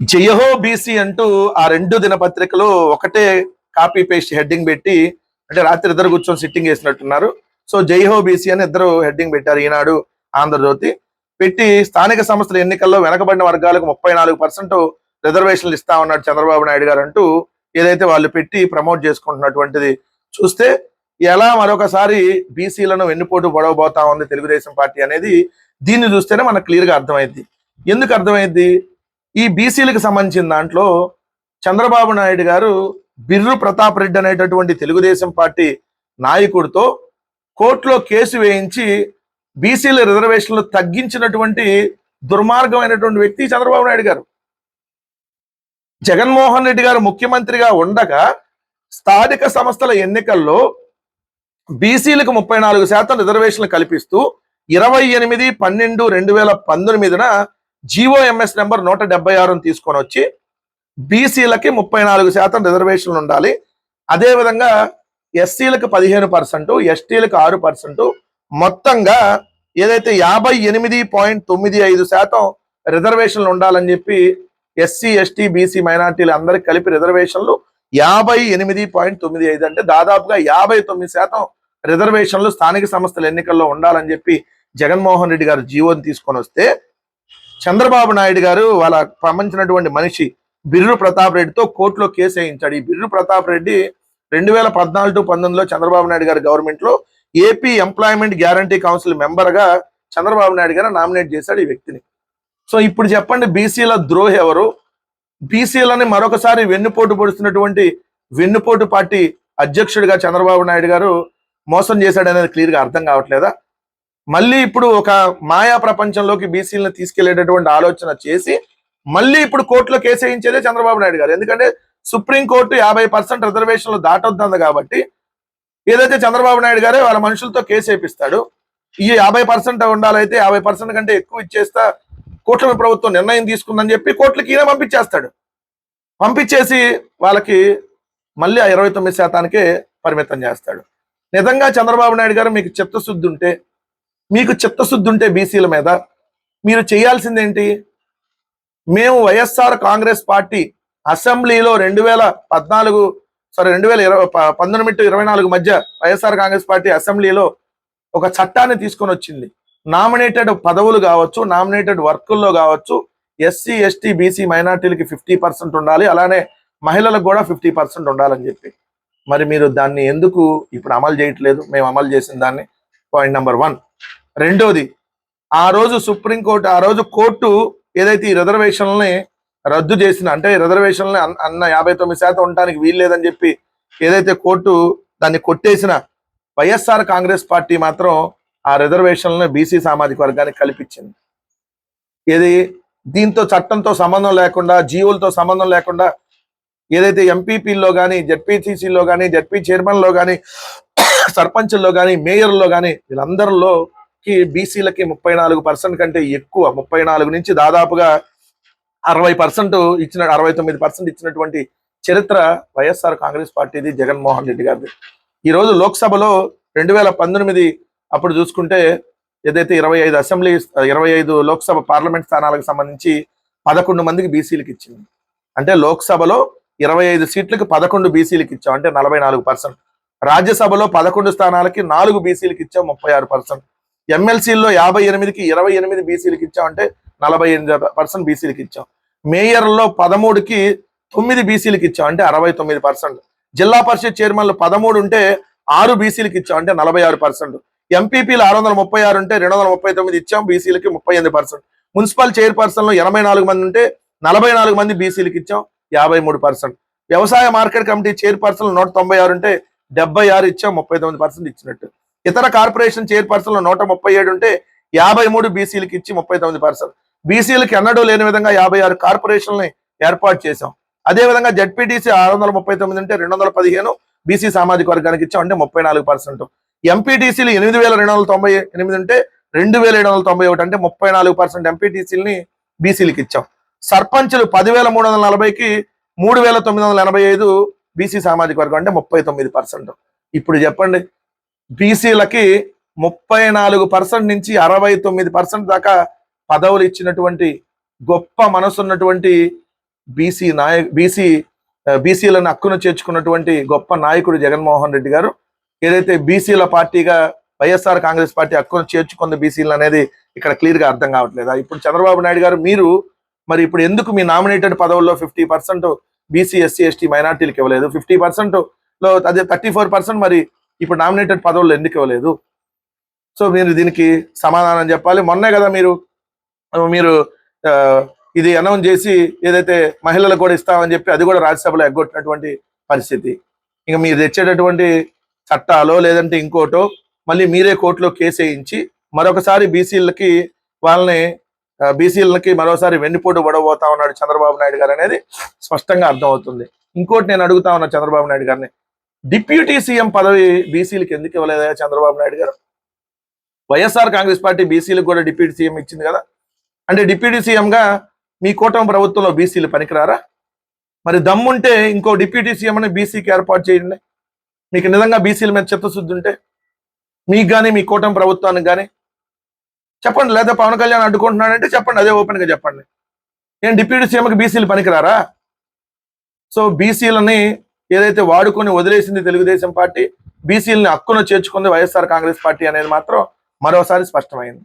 జయహో BC అంటూ ఆ రెండు దినపత్రికలు ఒకటే కాపీ పేస్ట్ హెడ్డింగ్ పెట్టి, అంటే రాత్రి ఇద్దరు కూర్చొని సిట్టింగ్ చేసినట్టున్నారు. సో జైహో బీసీ అని ఇద్దరు హెడ్డింగ్ పెట్టారు, ఈనాడు ఆంధ్రజ్యోతి. పెట్టి స్థానిక సంస్థల ఎన్నికల్లో వెనకబడిన వర్గాలకు 34% రిజర్వేషన్లు ఇస్తా ఉన్నాడు చంద్రబాబు నాయుడు గారు అంటూ ఏదైతే వాళ్ళు పెట్టి ప్రమోట్ చేసుకుంటున్నటువంటిది చూస్తే, ఎలా మరొకసారి బీసీలను వెన్నుపోటు పొడవబోతా ఉంది తెలుగుదేశం పార్టీ అనేది దీన్ని చూస్తేనే మనకు క్లియర్ గా అర్థమైంది. ఎందుకు అర్థమైంది? ఈ బీసీలకు సంబంధించిన దాంట్లో చంద్రబాబు నాయుడు గారు బిర్రు ప్రతాప్ రెడ్డి అనేటటువంటి తెలుగుదేశం పార్టీ నాయకుడితో కోర్టులో కేసు వేయించి బీసీల రిజర్వేషన్లు తగ్గించినటువంటి దుర్మార్గమైనటువంటి వ్యక్తి చంద్రబాబు నాయుడు గారు. జగన్మోహన్ రెడ్డి గారు ముఖ్యమంత్రిగా ఉండగా స్థానిక సంస్థల ఎన్నికల్లో బీసీలకు 34% రిజర్వేషన్లు కల్పిస్తూ 28/12/2019 జీఓఎంఎస్ నెంబర్ 176 తీసుకొని వచ్చి బీసీలకి 34% రిజర్వేషన్లు ఉండాలి, అదేవిధంగా ఎస్సీలకు 15%, ఎస్టీలకు 6%, మొత్తంగా ఏదైతే 58.95% రిజర్వేషన్లు ఉండాలని చెప్పి ఎస్సీ ఎస్టీ బీసీ మైనార్టీలు అందరికి కలిపి రిజర్వేషన్లు 58.95 అంటే దాదాపుగా 59% రిజర్వేషన్లు స్థానిక సంస్థల ఎన్నికల్లో ఉండాలని చెప్పి జగన్మోహన్ రెడ్డి గారు జీవోని తీసుకొని వస్తే, చంద్రబాబు నాయుడు గారు వాళ్ళ సంబంధించినటువంటి మనిషి బిర్రు ప్రతాప్ రెడ్డితో కోర్టులో కేసు వేయించాడు. ఈ బిర్రు ప్రతాప్ రెడ్డి 2014-19లో చంద్రబాబు నాయుడు గారి గవర్నమెంట్ లో AP employment guarantee council member గా చంద్రబాబు నాయుడు గారు నామినేట్ చేశాడు ఈ వ్యక్తిని. సో ఇప్పుడు చెప్పండి, బీసీల ద్రోహి ఎవరు? బీసీలని మరొకసారి వెన్నుపోటు పొడుస్తున్నటువంటి వెన్నుపోటు పార్టీ అధ్యక్షుడిగా చంద్రబాబు నాయుడు గారు మోసం చేశాడు అనేది క్లియర్ గా అర్థం కావట్లేదా? మళ్ళీ ఇప్పుడు ఒక మాయా ప్రపంచంలోకి బీసీలను తీసుకెళ్లేటటువంటి ఆలోచన చేసి మళ్ళీ ఇప్పుడు కోర్టులో కేసు వేయించేదే చంద్రబాబు నాయుడు గారు. ఎందుకంటే సుప్రీంకోర్టు 50% రిజర్వేషన్లు దాటొద్దంది కాబట్టి ఏదైతే చంద్రబాబు నాయుడు గారే వాళ్ళ మనుషులతో కేసు వేపిస్తాడు. ఈ 50% ఉండాలైతే 50% కంటే ఎక్కువ ఇచ్చేస్తా కూటమి ప్రభుత్వం నిర్ణయం తీసుకుందని చెప్పి కోర్టులకి ఈయన పంపించేస్తాడు. పంపించేసి వాళ్ళకి మళ్ళీ ఆ 29%కే పరిమితం చేస్తాడు. నిజంగా చంద్రబాబు నాయుడు గారు మీకు చిత్తశుద్ధి ఉంటే బీసీల మీద మీరు చేయాల్సిందేంటి? మేము వైఎస్ఆర్ కాంగ్రెస్ పార్టీ అసెంబ్లీలో 2019-24 మధ్య వైఎస్ఆర్ కాంగ్రెస్ పార్టీ అసెంబ్లీలో ఒక చట్టాన్ని తీసుకొని వచ్చింది. నామినేటెడ్ పదవులు కావచ్చు, నామినేటెడ్ వర్కుల్లో కావచ్చు, ఎస్సీ ఎస్టీ బీసీ మైనార్టీలకి 50% ఉండాలి, అలానే మహిళలకు కూడా 50% ఉండాలని చెప్పి. మరి మీరు దాన్ని ఎందుకు ఇప్పుడు అమలు చేయట్లేదు? మేము అమలు చేసిన దాన్ని. Point number 1. రెండోది, ఆ రోజు సుప్రీంకోర్టు, ఆ రోజు కోర్టు ఏదైతే ఈ రిజర్వేషన్లని రద్దు చేసిన, అంటే రిజర్వేషన్లని అన్న 59% ఉండడానికి వీల్లేదని చెప్పి ఏదైతే కోర్టు దాన్ని కొట్టేసిన వైఎస్ఆర్ కాంగ్రెస్ పార్టీ మాత్రం ఆ రిజర్వేషన్లను బీసీ సామాజిక వర్గానికి కల్పించింది. ఏది దీంతో చట్టంతో సంబంధం లేకుండా, జీవోలతో సంబంధం లేకుండా ఏదైతే ఎంపీపీల్లో కానీ, జెడ్పీటీసీలో కానీ, జెడ్పీ చైర్మన్లో కానీ, సర్పంచుల్లో కానీ, మేయర్లో కానీ వీళ్ళందరిలోకి బీసీలకి 34% కంటే ఎక్కువ, 34 నుంచి దాదాపుగా 60% ఇచ్చిన, 69% ఇచ్చినటువంటి చరిత్ర వైఎస్ఆర్ కాంగ్రెస్ పార్టీది, జగన్మోహన్ రెడ్డి గారిది. ఈరోజు లోక్సభలో 2019 అప్పుడు చూసుకుంటే ఏదైతే 25 లోక్సభ పార్లమెంట్ స్థానాలకు సంబంధించి 11 మందికి బీసీలకు ఇచ్చింది. అంటే లోక్సభలో 25 సీట్లకు 11 బీసీలకు ఇచ్చాం, అంటే 44%. రాజ్యసభలో 11 స్థానాలకి 4 బీసీలకు ఇచ్చాం, 36%. ఎమ్మెల్సీల్లో 58కి 28 బీసీలకు ఇచ్చాం, అంటే 48% బీసీలకు ఇచ్చాం. మేయర్లో 13కి 9 బీసీలకు ఇచ్చాం, అంటే 69%. జిల్లా పరిషత్ చైర్మన్లు 13 ఉంటే 6 బీసీలకు ఇచ్చాం, అంటే 46%. ఎంపీపీలు 636 ఉంటే 239 ఇచ్చాం, బీసీలకి 38%. మున్సిపల్ చైర్పర్సన్లు 84 మంది ఉంటే 44 మంది బీసీలకు ఇచ్చాం, 53%. వ్యవసాయ మార్కెట్ కమిటీ చైర్పర్సన్లు 196 ఉంటే 76 ఇచ్చాం, 39% ఇచ్చినట్టు. ఇతర కార్పొరేషన్ చైర్పర్సన్లు 137 ఉంటే 53 బీసీలకు ఇచ్చి 39%. బీసీలకు ఎన్నడూ లేని విధంగా 56 కార్పొరేషన్లని ఏర్పాటు చేశాం. అదేవిధంగా జెడ్పీటీసీ 639 ఉంటే 215 బీసీ సామాజిక వర్గానికి ఇచ్చాం, అంటే 34%. ఎంపీటీసీలు 8298 ఉంటే 2791, అంటే 34% ఎంపీటీసీలని బీసీలకు ఇచ్చాం. సర్పంచులు 10,340కి 3,985 బీసీ సామాజిక వర్గం, అంటే 39%. ఇప్పుడు చెప్పండి, బీసీలకి 34% నుంచి 69% దాకా పదవులు ఇచ్చినటువంటి గొప్ప మనసున్నటువంటి బీసీలను హక్కును చేర్చుకున్నటువంటి గొప్ప నాయకుడు జగన్మోహన్ రెడ్డి గారు ఏదైతే బీసీల పార్టీగా వైఎస్ఆర్ కాంగ్రెస్ పార్టీ హక్కును చేర్చుకుంది బీసీలు అనేది ఇక్కడ క్లియర్ గా అర్థం కావట్లేదా? ఇప్పుడు చంద్రబాబు నాయుడు గారు మీరు మరి ఇప్పుడు ఎందుకు మీ నామినేటెడ్ పదవుల్లో 50% బీసీ ఎస్సీ ఎస్టీ మైనార్టీలకు ఇవ్వలేదు, 50% లో అదే 34% మరి ఇప్పుడు నామినేటెడ్ పదవుల్లో ఎందుకు ఇవ్వలేదు? సో మీరు దీనికి సమాధానం చెప్పాలి. మొన్నే కదా మీరు ఇది అనౌన్స్ చేసి ఏదైతే మహిళలకు కూడా ఇస్తామని చెప్పి అది కూడా రాజ్యసభలో ఎగ్గొట్టినటువంటి పరిస్థితి. ఇంకా మీరు తెచ్చేటటువంటి చట్టాలో లేదంటే ఇంకోటో మళ్ళీ మీరే కోర్టులో కేసు వేయించి మరొకసారి బీసీలకి మరోసారి వెన్నుపోటు పడబోతా ఉన్నాడు చంద్రబాబు నాయుడు గారు అనేది స్పష్టంగా అర్థమవుతుంది. ఇంకోటి నేను అడుగుతా ఉన్నా చంద్రబాబు నాయుడు గారిని, డిప్యూటీ సీఎం పదవి బీసీలకు ఎందుకు ఇవ్వలేదా చంద్రబాబు నాయుడు గారు? వైఎస్ఆర్ కాంగ్రెస్ పార్టీ బీసీలకు కూడా డిప్యూటీ సీఎం ఇచ్చింది కదా. అంటే డిప్యూటీ సీఎంగా మీ కూటమి ప్రభుత్వంలో బీసీలు పనికిరారా? మరి దమ్ముంటే ఇంకో డిప్యూటీ సీఎం అని బీసీకి ఏర్పాటు చేయండి. మీకు నిజంగా బీసీల మీద చిత్తశుద్ధి ఉంటే మీకు కానీ మీ కూటమి ప్రభుత్వానికి కానీ చెప్పండి. లేదా పవన్ కళ్యాణ్ అడ్డుకుంటున్నాడంటే చెప్పండి, అదే ఓపెన్ గా చెప్పండి. ఏం డిప్యూటీ సీఎంకి బీసీలు పనికిరారా? సో బీసీలని ఏదైతే వాడుకొని వదిలేసింది తెలుగుదేశం పార్టీ, బీసీలని హక్కును చేర్చుకుంది వైఎస్ఆర్ కాంగ్రెస్ పార్టీ అనేది మాత్రం మరోసారి స్పష్టమైంది.